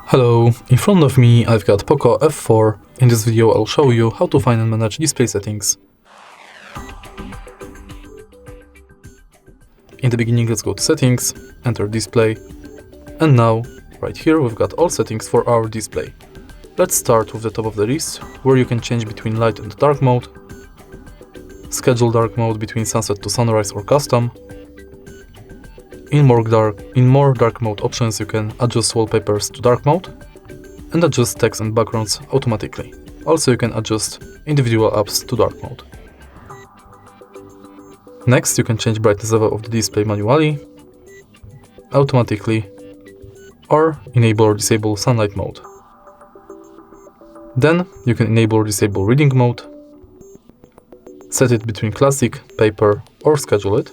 Hello, in front of me I've got POCO F4. In this video I'll show you how to find and manage display settings. In the beginning, let's go to settings, enter display, and now right here we've got all settings for our display. Let's start with the top of the list, where you can change between light and dark mode, schedule dark mode between sunset to sunrise or custom. In more dark mode options you can adjust wallpapers to dark mode and adjust text and backgrounds automatically. Also you can adjust individual apps to dark mode. Next you can change brightness level of the display manually, automatically, or enable or disable sunlight mode. Then you can enable or disable reading mode, set it between classic, paper, or schedule it.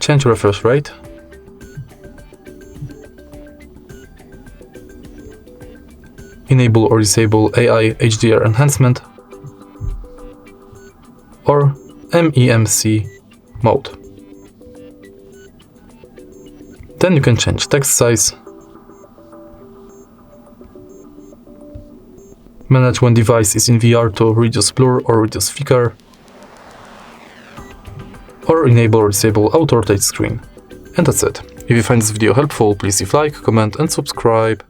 Change refresh rate, enable or disable AI HDR enhancement, or MEMC mode. Then you can change text size, manage when device is in VR to reduce blur or reduce flicker, or enable or disable auto rotate screen. And that's it. If you find this video helpful, please leave like, comment and subscribe.